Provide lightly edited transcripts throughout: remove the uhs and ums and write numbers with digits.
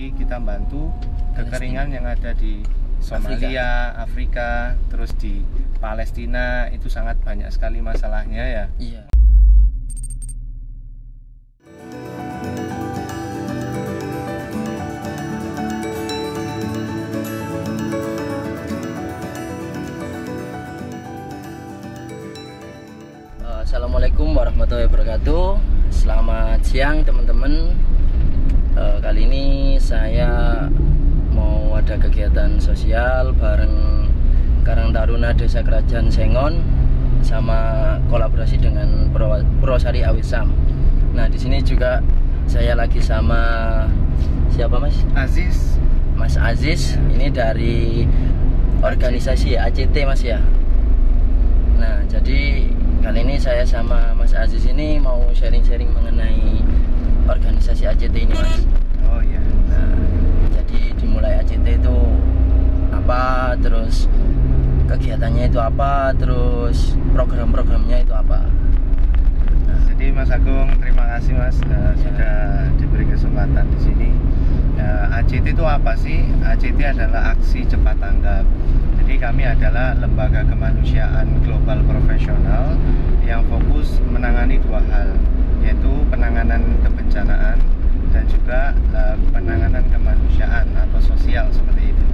negeri kita bantu kekeringan yang ada di Somalia, Afrika, terus di Palestina itu sangat banyak sekali masalahnya ya. Iya. Assalamualaikum warahmatullahi wabarakatuh. Selamat siang teman-teman. Kali ini saya mau ada kegiatan sosial bareng Karang Taruna Desa Kerajaan Sengon sama kolaborasi dengan Purwosari Awisam. Nah, di sini juga saya lagi sama siapa Mas? Aziz. Mas Aziz. Ini dari organisasi ACT Mas ya. Nah, jadi kali ini saya sama Mas Aziz ini mau sharing-sharing mengenai organisasi ACT ini Mas. Oh ya. Nah, jadi dimulai ACT itu apa, terus kegiatannya itu apa, terus program-programnya itu apa. Nah, jadi Mas Agung, terima kasih Mas sudah diberi kesempatan di sini. ACT itu apa sih? ACT adalah aksi cepat tanggap. Jadi kami adalah lembaga kemanusiaan global profesional yang fokus menangani dua hal, yaitu penanganan kebencanaan dan juga penanganan kemanusiaan atau sosial seperti itu.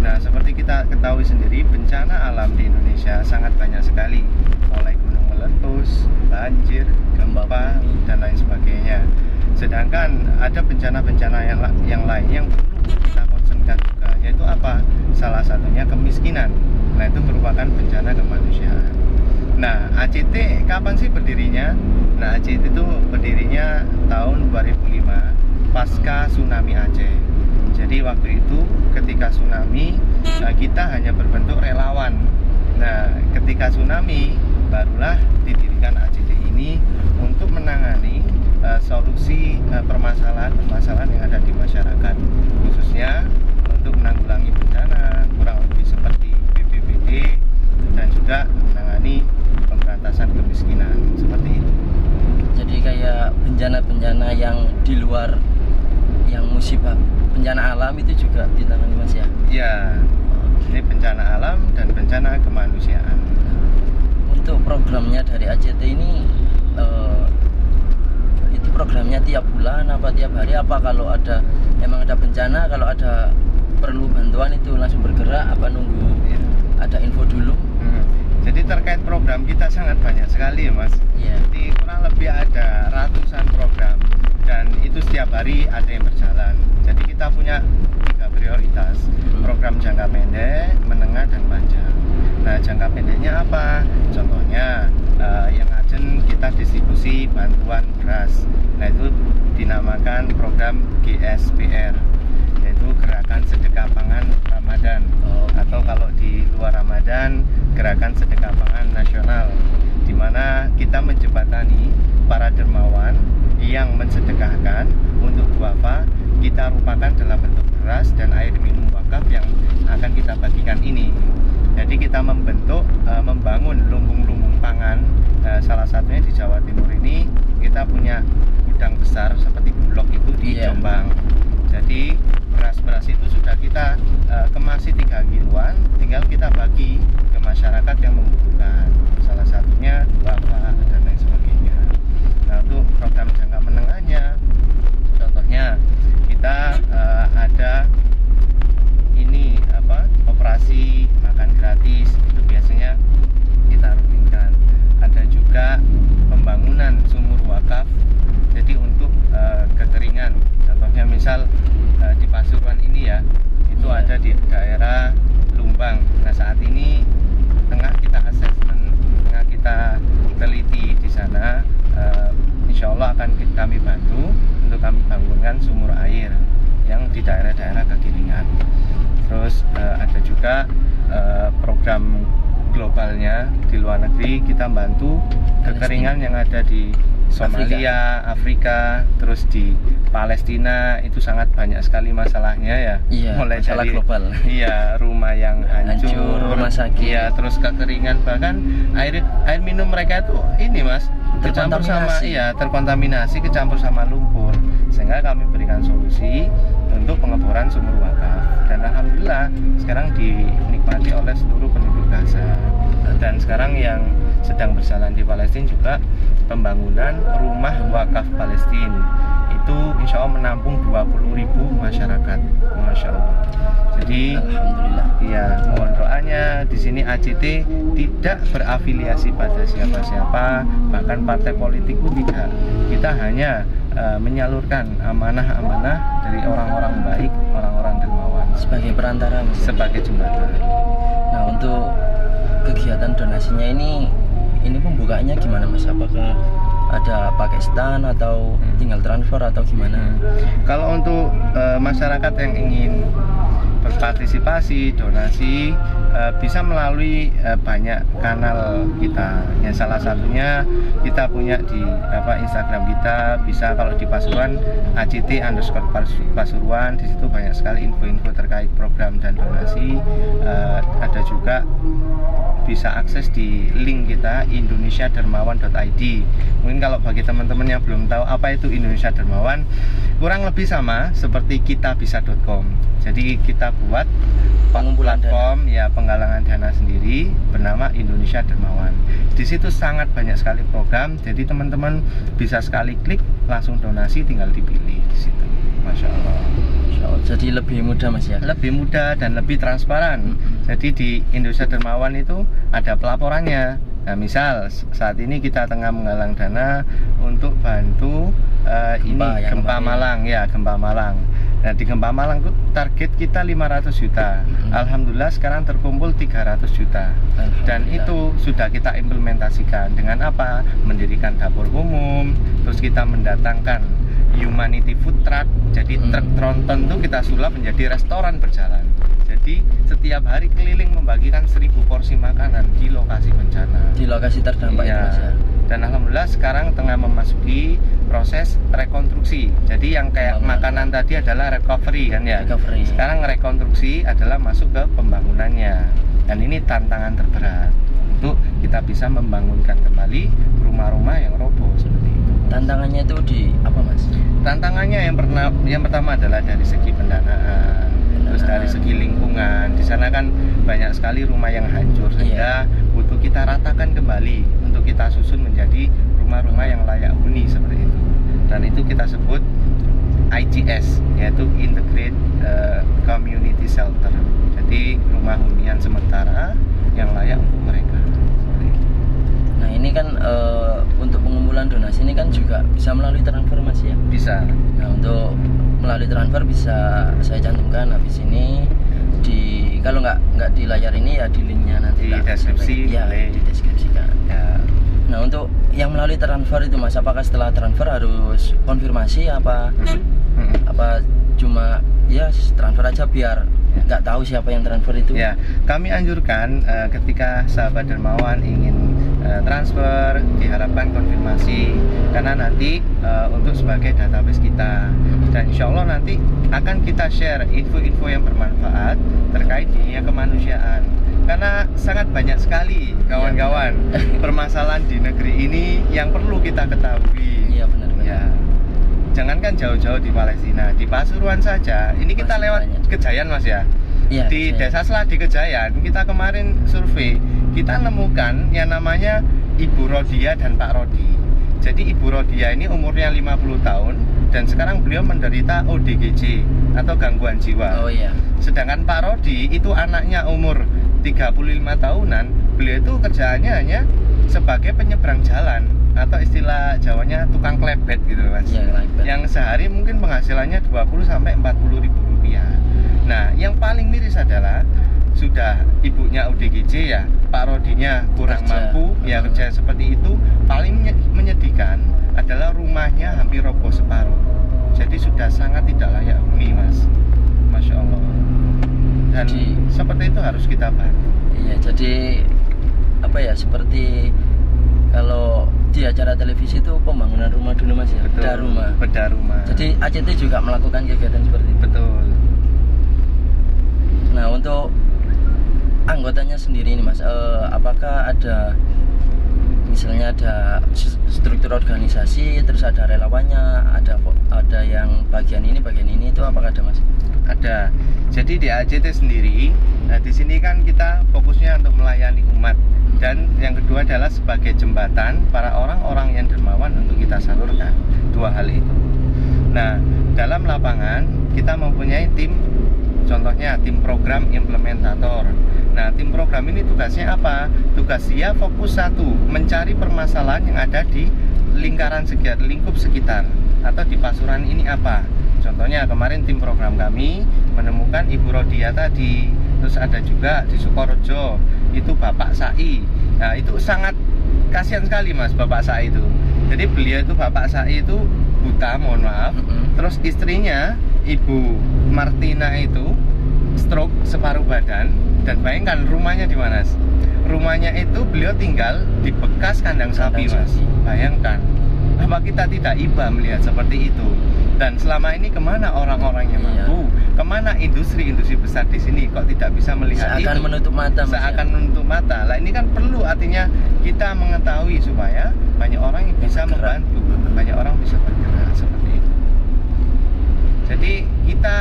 Nah, seperti kita ketahui sendiri, bencana alam di Indonesia sangat banyak sekali, mulai gunung meletus, banjir, gempa, dan lain sebagainya. Sedangkan ada bencana-bencana yang lain yang perlu kita concernkan juga, yaitu apa? Salah satunya kemiskinan. Nah, itu merupakan bencana kemanusiaan. Nah, ACT kapan sih berdirinya? Nah, ACT itu berdirinya tahun 2005 pasca tsunami Aceh. Jadi waktu itu ketika tsunami kita hanya berbentuk relawan. Nah, ketika tsunami barulah didirikan ACT ini untuk menangani solusi permasalahan-permasalahan yang ada di masyarakat, khususnya untuk menanggulangi bencana, kurang lebih seperti BPBD, dan juga menangani pemberantasan kemiskinan seperti itu. Jadi kayak bencana-bencana yang di luar yang musibah bencana alam itu juga ditangani Mas ya? Ya, ini bencana alam dan bencana kemanusiaan. Untuk programnya dari ACT ini itu programnya tiap bulan apa tiap hari, apa kalau ada emang ada bencana, kalau ada perlu bantuan itu langsung bergerak apa nunggu ada info dulu? Jadi terkait program kita sangat banyak sekali ya Mas. Jadi kurang lebih ada ratusan program dan itu setiap hari ada yang berjalan. Jadi kita punya 3 prioritas, program jangka pendek, menengah, dan panjang. Nah, jangka pendeknya apa? Contohnya yang urgent kita distribusi bantuan beras. Nah, itu dinamakan program GSPR, yaitu Gerakan Sedekah Pangan Ramadan. Atau kalau di luar Ramadan, Gerakan Sedekah Pangan Nasional, di mana kita menjembatani para dermawan yang mensedekahkan untuk duafa kita rupakan dalam bentuk beras dan air minum wakaf yang akan kita bagikan ini. Jadi kita membangun lumbung-lumbung pangan. Salah satunya di Jawa Timur ini kita punya gudang besar seperti Bulog itu di Jombang. Jadi beras-beras itu sudah kita kemasi 3 kiloan, tinggal kita bagi ke masyarakat yang membutuhkan. Salah satunya duafa dan lain sebagainya. Nah, untuk program jangka menengahnya, contohnya kita ada ini operasi makan gratis, itu biasanya kita rutinkan. Ada juga pembangunan sumur wakaf, jadi untuk kekeringan. Contohnya misal di Pasuruan ini ya, itu ada di daerah Lumbang. Nah, saat ini tengah kita assessment, tengah kita teliti di sana. Insya Allah akan kami bantu untuk kami bangunkan sumur air yang di daerah-daerah kekeringan. Terus ada juga program globalnya di luar negeri, kita bantu kekeringan yang ada di Somalia, Afrika, terus di Palestina itu sangat banyak sekali masalahnya ya. Iya, mulai masalah dari global. Iya, rumah yang hancur, rumah sakit. Iya, terus kekeringan, bahkan air minum mereka itu ini Mas, kecampur sama terkontaminasi, kecampur sama lumpur. Sehingga kami berikan solusi untuk mendirikan sumur wakaf, dan alhamdulillah sekarang dinikmati oleh seluruh penduduk Gaza. Dan sekarang yang sedang berjalan di Palestina juga pembangunan rumah wakaf Palestina, itu insya Allah menampung 20.000 masyarakat, masya Allah. Jadi alhamdulillah, ya mohon doanya. Di sini ACT tidak berafiliasi pada siapa-siapa, bahkan partai politik pun tidak. Kita hanya menyalurkan amanah-amanah dari orang-orang baik, orang-orang dermawan, sebagai perantara, sebagai jembatan. Nah, untuk kegiatan donasinya ini pembukaannya gimana Mas? Apakah ada pakai stand atau tinggal transfer atau gimana? Kalau untuk masyarakat yang ingin berpartisipasi, donasi, bisa melalui banyak kanal kita. Yang salah satunya kita punya di Instagram kita, bisa kalau di Pasuruan ACT_Pasuruan, di situ banyak sekali info-info terkait program dan donasi. Ada juga bisa akses di link kita indonesiadermawan.id. Mungkin kalau bagi teman-teman yang belum tahu apa itu Indonesia Dermawan, kurang lebih sama seperti kitabisa.com. Jadi kita buat pengumpulan platform dana, ya penggalangan dana sendiri bernama Indonesia Dermawan. Di situ sangat banyak sekali program, jadi teman-teman bisa sekali klik langsung donasi, tinggal dipilih di situ. Masya Allah. Jadi lebih mudah Mas ya? Lebih mudah dan lebih transparan. Jadi di Indonesia Dermawan itu ada pelaporannya. Nah, misal saat ini kita tengah menggalang dana untuk bantu gempa Malang, ya gempa Malang. Nah, di gempa Malang itu target kita 500 juta. Alhamdulillah sekarang terkumpul 300 juta. Dan itu sudah kita implementasikan dengan apa? Mendirikan dapur umum, terus kita mendatangkan humanity food truck. Jadi truk tronton itu kita sulap menjadi restoran berjalan. Jadi setiap hari keliling membagikan 1000 porsi makanan di lokasi bencana, di lokasi terdampak ya. Itu Mas ya. Dan alhamdulillah sekarang tengah memasuki proses rekonstruksi. Jadi yang kayak makanan tadi adalah recovery kan ya. Recovery. Sekarang rekonstruksi adalah masuk ke pembangunannya. Dan ini tantangan terberat untuk kita bisa membangunkan kembali rumah-rumah yang roboh seperti itu. Tantangannya itu di apa Mas? Tantangannya yang pertama adalah dari segi pendanaan, terus dari segi lingkungan. Di sana kan banyak sekali rumah yang hancur, sehingga butuh kita ratakan kembali untuk kita susun menjadi rumah-rumah yang layak huni seperti itu. Dan itu kita sebut ICS, yaitu Integrated Community Shelter. Jadi rumah hunian sementara yang layak untuk mereka. Nah ini kan untuk pengumpulan donasi ini kan juga bisa melalui transfer Mas ya? Bisa. Nah untuk melalui transfer bisa saya cantumkan habis ini kalau nggak di layar ini ya di linknya nanti di deskripsi ya, dideskripsikan ya. Nah untuk yang melalui transfer itu Mas, apakah setelah transfer harus konfirmasi apa cuma ya transfer aja biar nggak tahu siapa yang transfer itu? Ya, kami anjurkan ketika sahabat dermawan ingin transfer, diharapkan konfirmasi karena nanti untuk sebagai database kita, dan insya Allah nanti akan kita share info-info yang bermanfaat terkait dunia kemanusiaan, karena sangat banyak sekali kawan-kawan permasalahan di negeri ini yang perlu kita ketahui. Iya benar. Ya, jangankan jauh-jauh di Palestina, di Pasuruan saja ini kita lewat Kejayan Mas ya. Ya, di Desa Seladi Kejayan kita kemarin survei, kita nemukan yang namanya Ibu Rodia dan Pak Rodi. Jadi Ibu Rodia ini umurnya 50 tahun dan sekarang beliau menderita ODGJ atau gangguan jiwa. Oh iya. Sedangkan Pak Rodi itu anaknya umur 35 tahunan, beliau itu kerjaannya hanya sebagai penyeberang jalan atau istilah Jawanya tukang klepet gitu Mas. Ya, yang sehari mungkin penghasilannya 20 sampai 40 ribu rupiah. Nah, yang paling miris adalah sudah ibunya ODGJ ya, Pak Rodinya kurang mampu, ya kerja seperti itu. Paling menyedihkan adalah rumahnya hampir roboh separuh. Jadi sudah sangat tidak layak huni Mas. Masya Allah. Dan seperti itu harus kita bantu. Iya, jadi apa ya, seperti kalau di acara televisi itu pembangunan rumah dulu Mas ya. Betul, bedah rumah. Jadi ACT juga melakukan kegiatan seperti itu. Betul. Nah untuk anggotanya sendiri ini Mas, apakah ada misalnya ada struktur organisasi, terus ada relawannya, ada yang bagian ini itu apakah ada Mas? Ada ada. Jadi di ACT sendiri, di sini kan kita fokusnya untuk melayani umat, dan yang kedua adalah sebagai jembatan para orang-orang yang dermawan untuk kita salurkan. Dua hal itu. Nah, dalam lapangan kita mempunyai tim, contohnya tim program implementator. Nah, tim program ini tugasnya apa? Tugas dia fokus satu, mencari permasalahan yang ada di lingkaran sekitar, lingkup sekitar, atau di Pasuruan ini apa. Contohnya kemarin tim program kami menemukan Ibu Rodia tadi, terus ada juga di Sukorejo itu Bapak Sai. Nah, itu sangat kasihan sekali Mas, Bapak Sai itu. Jadi beliau itu, Bapak Sai itu buta, mohon maaf. Terus istrinya Ibu Martina itu stroke separuh badan, dan bayangkan rumahnya di mana? Rumahnya itu beliau tinggal di bekas kandang sapi Mas. Bayangkan, apa kita tidak iba melihat seperti itu? Dan selama ini kemana orang-orang yang mampu? Kemana industri-industri besar di sini kok tidak bisa melihat seakan itu? Menutup mata, seakan menutup mata. Lah ini kan perlu, artinya kita mengetahui supaya banyak orang yang bisa membantu, banyak orang bisa bergerak seperti itu. Jadi kita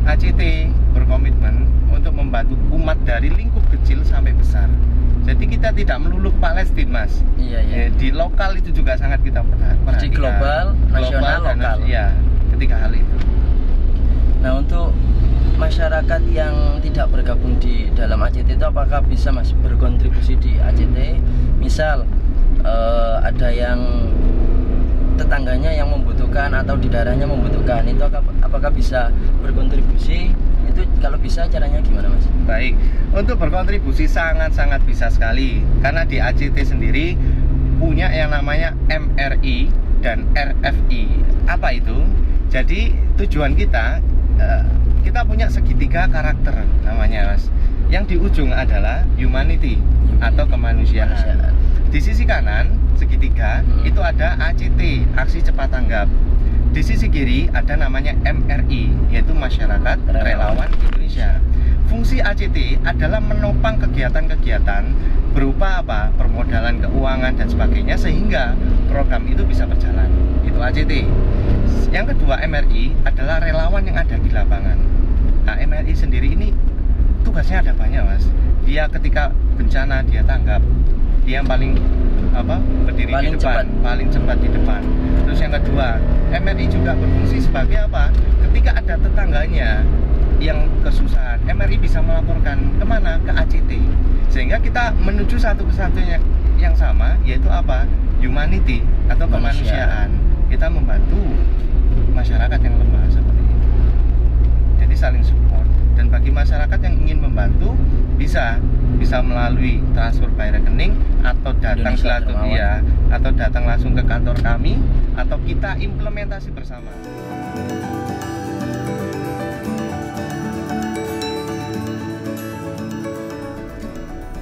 ACT berkomitmen untuk membantu umat dari lingkup kecil sampai besar. Jadi kita tidak melulu ke Palestina Mas. Iya. Di lokal itu juga sangat kita perhatikan. Jadi global, nasional, lokal. Iya, ketiga hal itu. Nah, untuk masyarakat yang tidak bergabung di dalam ACT itu apakah bisa Mas berkontribusi di ACT? Misal ada yang tetangganya yang membutuhkan atau di daerahnya membutuhkan, itu apakah bisa berkontribusi? Itu kalau bisa caranya gimana Mas? Baik, untuk berkontribusi sangat-sangat bisa sekali, karena di ACT sendiri punya yang namanya MRI dan RFI. Apa itu? Jadi tujuan kita punya segitiga karakter namanya Mas. Yang di ujung adalah humanity atau kemanusiaan. Di sisi kanan segitiga itu ada ACT, aksi cepat tanggap. Di sisi kiri ada namanya MRI, yaitu Masyarakat Relawan Indonesia. Fungsi ACT adalah menopang kegiatan-kegiatan berupa apa? Permodalan keuangan dan sebagainya, sehingga program itu bisa berjalan. Itu ACT. Yang kedua MRI adalah relawan yang ada di lapangan. Nah, MRI sendiri ini tugasnya ada banyak Mas. Dia ketika bencana dia tanggap. Dia yang paling berdiri di depan, paling cepat di depan. Terus yang kedua, MRI juga berfungsi sebagai apa? Ketika ada tetangganya yang kesusahan, MRI bisa melaporkan kemana? Ke ACT. Sehingga kita menuju satu kesatuan yang sama, yaitu apa? Humanity atau kemanusiaan. Kita membantu masyarakat yang lemah seperti itu. Jadi saling support. Dan bagi masyarakat yang ingin membantu bisa melalui transfer by rekening atau datang atau datang langsung ke kantor kami, atau kita implementasi bersama.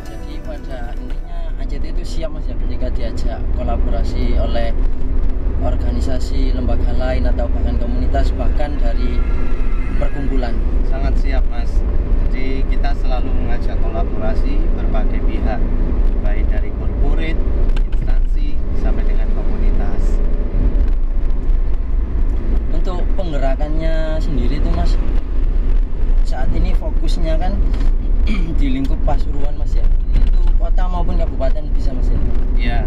Jadi pada intinya ACT itu siap Mas ya ketika diajak kolaborasi oleh organisasi, lembaga lain atau bahkan komunitas, bahkan dari perkumpulan. Sangat siap Mas. Jadi kita selalu mengajak kolaborasi berbagai pihak, baik dari corporate, instansi, sampai dengan komunitas. Untuk penggerakannya sendiri itu Mas, saat ini fokusnya kan di lingkup Pasuruan Mas ya. Itu kota maupun kabupaten bisa Mas ya? Ya,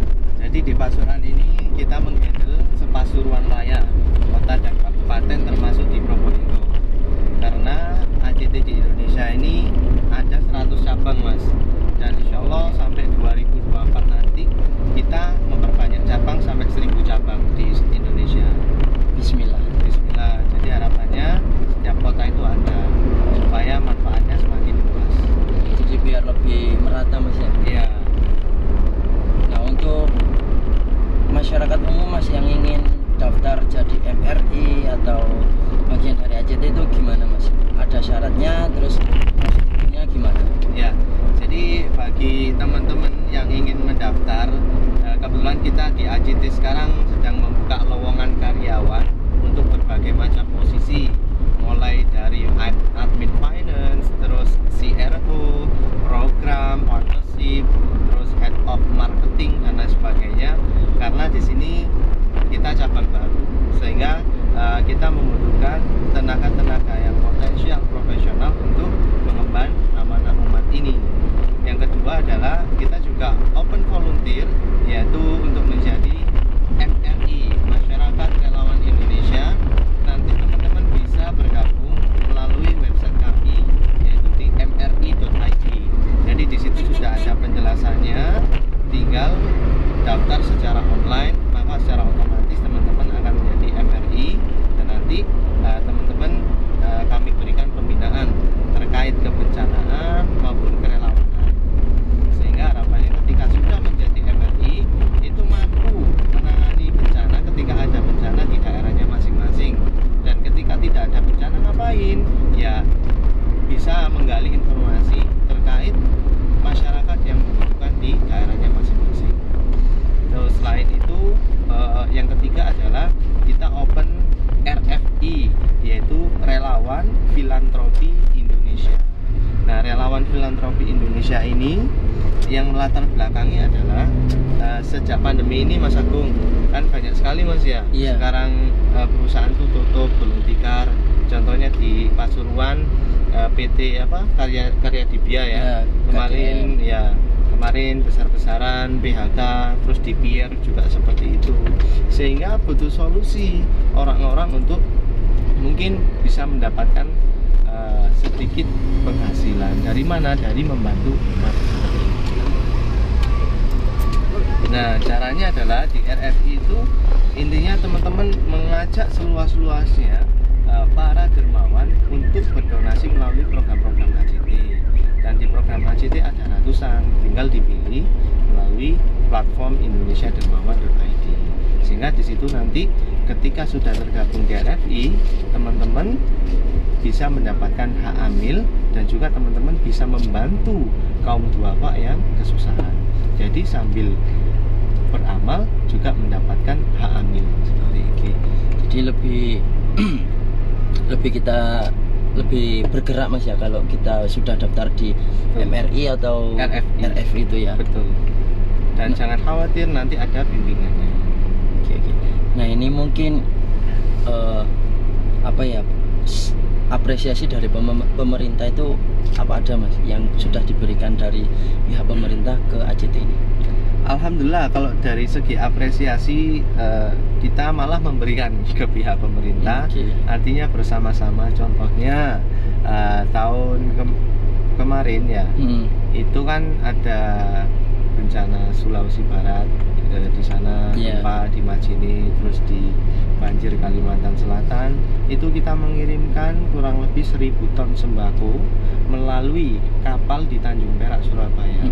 jadi di Pasuruan ini kita menghandle sepasuruan raya, kota dan kabupaten termasuk di Probolinggo. Karena ACT di Indonesia ini ada 100 cabang Mas, dan insya Allah sampai 2024 nanti kita memperbanyak cabang sampai 1000 cabang di Indonesia. Bismillah. Jadi harapannya setiap kota itu ada, supaya manfaatnya semakin luas. Jadi biar lebih merata Mas ya? Iya. Nah, untuk masyarakat umum Mas yang ingin daftar jadi MRI atau bagian dari ACT itu gimana Mas? Ada syaratnya, terus prosedurnya gimana? Ya, jadi bagi teman-teman yang ingin mendaftar, kebetulan kita di ACT sekarang sedang membuka lowongan karyawan untuk berbagai macam posisi, mulai dari admin finance, terus CRO, program, partnership, terus head of marketing dan lain sebagainya. Karena di sini kita cabang baru, sehingga kita membutuhkan tenaga-tenaga yang potensial bisa menggali informasi terkait masyarakat yang membutuhkan di daerahnya masing-masing. Terus selain itu yang ketiga adalah kita open RFI, yaitu Relawan Filantropi Indonesia. Nah, Relawan Filantropi Indonesia ini yang melatar belakangi adalah sejak pandemi ini, Mas Agung, kan banyak sekali Mas ya. Iya. Sekarang perusahaan tuh tutup, gulung tikar. Contohnya di Pasuruan PT Karya Dibia ya. Kemarin besar-besaran PHK, terus di Pier juga seperti itu. Sehingga butuh solusi orang-orang untuk mungkin bisa mendapatkan sedikit penghasilan. Dari mana? Dari membantu umat seperti itu. Nah, caranya adalah di RFI itu intinya teman-teman mengajak seluas-luasnya para dermawan untuk berdonasi melalui program-program KJT. Dan di program KJT ada ratusan, tinggal dipilih melalui platform indonesiadermawan.id. Sehingga di situ nanti ketika sudah tergabung di RFI, teman-teman bisa mendapatkan hak amil dan juga teman-teman bisa membantu kaum duafa yang kesusahan. Jadi sambil beramal juga mendapatkan hak amil seperti itu. Jadi lebih bergerak Mas ya kalau kita sudah daftar di MRI atau RFI itu ya. Betul. Dan jangan khawatir, nanti ada bimbingannya. Oke. Nah, ini mungkin apresiasi dari pemerintah itu apa ada Mas yang sudah diberikan dari pihak pemerintah ke AJT ini? Alhamdulillah, kalau dari segi apresiasi kita malah memberikan ke pihak pemerintah. Artinya bersama-sama. Contohnya tahun kemarin ya, itu kan ada bencana Sulawesi Barat, di sana gempa di Majene, terus di banjir Kalimantan Selatan. Itu kita mengirimkan kurang lebih 1000 ton sembako melalui kapal di Tanjung Perak, Surabaya.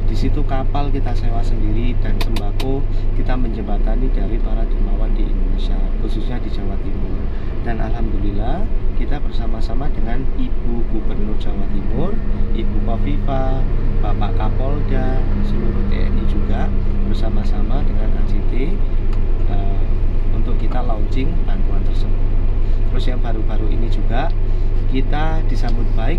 Di situ kapal kita sewa sendiri dan sembako kita menjembatani dari para dermawan di Indonesia, khususnya di Jawa Timur. Dan alhamdulillah kita bersama-sama dengan Ibu Gubernur Jawa Timur, Ibu Kofifa, Bapak Kapolda, seluruh TNI juga bersama-sama dengan AJT untuk kita launching bantuan tersebut. Terus yang baru-baru ini juga kita disambut baik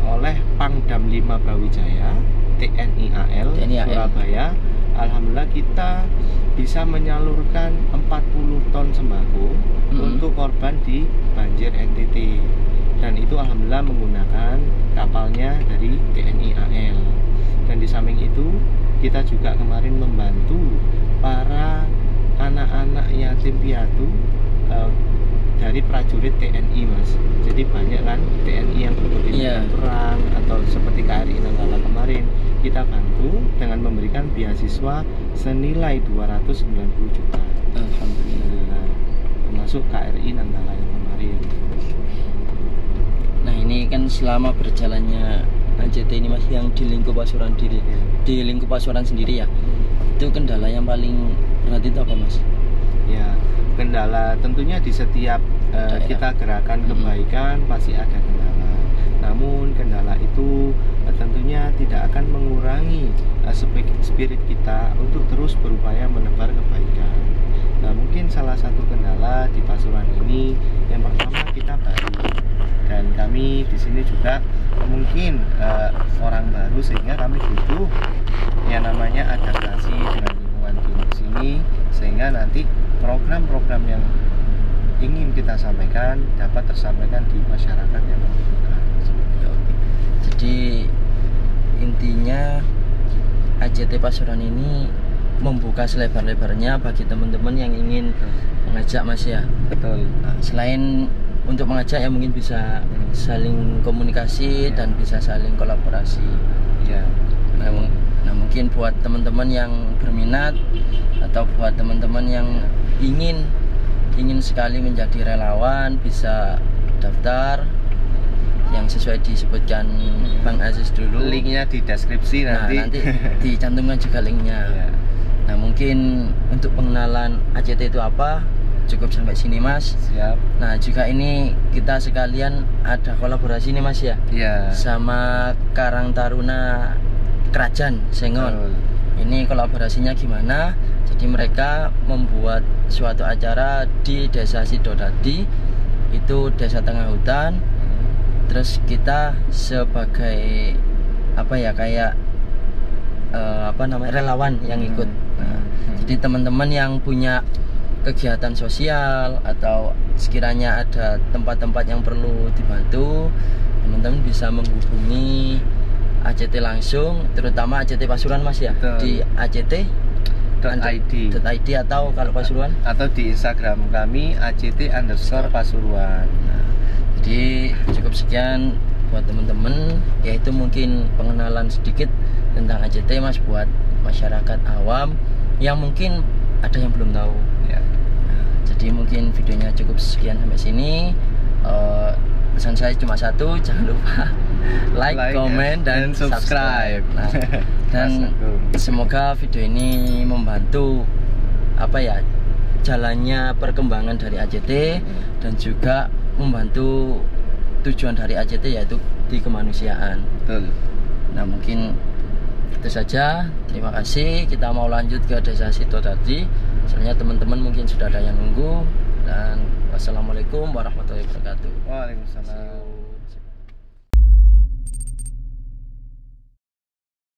oleh Pangdam 5 Brawijaya, TNI AL Surabaya. Alhamdulillah kita bisa menyalurkan 40 ton sembako untuk korban di banjir NTT. Dan itu alhamdulillah menggunakan kapalnya dari TNI AL. Dan di samping itu kita juga kemarin membantu para anak-anak yatim piatu dari prajurit TNI Mas. Jadi banyak kan TNI yang ikut perang atau seperti KRI Nanggala kemarin, kita bantu dengan memberikan beasiswa senilai 290 juta. Alhamdulillah, termasuk KRI Nanggala yang kemarin. Nah, ini kan selama berjalannya AJT ini Mas, yang di lingkup Pasuruan di lingkup Pasuruan sendiri ya, itu kendala yang paling berat itu apa Mas? Ya, kendala tentunya di setiap kita gerakan kebaikan pasti ada kendala. Namun kendala itu tentunya tidak akan mengurangi spirit kita untuk terus berupaya menebar kebaikan. Nah, mungkin salah satu kendala di Pasuruan ini yang pertama kita baru, dan kami di sini juga mungkin orang baru, sehingga kami butuh yang namanya adaptasi dengan lingkungan di sini, sehingga nanti program-program yang ingin kita sampaikan dapat tersampaikan di masyarakat yang membutuhkan. Jadi intinya AJT Pasuruan ini membuka selebar-lebarnya bagi teman-teman yang ingin mengajak Mas ya. Betul. Nah, selain untuk mengajak ya mungkin bisa saling komunikasi dan bisa saling kolaborasi. Ya. Nah, mungkin buat teman-teman yang berminat atau buat teman-teman yang ingin sekali menjadi relawan, bisa daftar yang sesuai disebutkan Bang Aziz dulu. Linknya di deskripsi nanti. Nah, nanti dicantumkan juga linknya. Ya. Nah, mungkin untuk pengenalan AJT itu apa, cukup sampai sini Mas. Siap. Nah juga ini kita sekalian ada kolaborasi nih Mas ya. Iya. Sama Karang Taruna Kerajaan Sengon. Ini kolaborasinya gimana? Jadi mereka membuat suatu acara di Desa Sidodadi, itu desa tengah hutan. Terus kita sebagai apa ya, kayak relawan yang ikut. Nah, jadi teman-teman yang punya kegiatan sosial atau sekiranya ada tempat-tempat yang perlu dibantu, teman-teman bisa menghubungi ACT langsung, terutama ACT Pasuruan Mas ya. Betul. Di ACT.id atau kalau Pasuruan atau di Instagram kami ACT_Pasuruan. Nah, jadi cukup sekian buat teman-teman, yaitu mungkin pengenalan sedikit tentang ACT Mas buat masyarakat awam yang mungkin ada yang belum tahu ya. Nah, jadi mungkin videonya cukup sekian sampai sini. Pesan saya cuma satu, jangan lupa like, comment, dan subscribe. Nah, dan semoga video ini membantu apa ya, jalannya perkembangan dari ACT dan juga membantu tujuan dari ACT yaitu di kemanusiaan. Betul. Nah mungkin itu saja. Terima kasih. Kita mau lanjut ke Desa Sidodadi. Soalnya teman-teman mungkin sudah ada yang nunggu. Dan wassalamualaikum warahmatullahi wabarakatuh. Waalaikumsalam.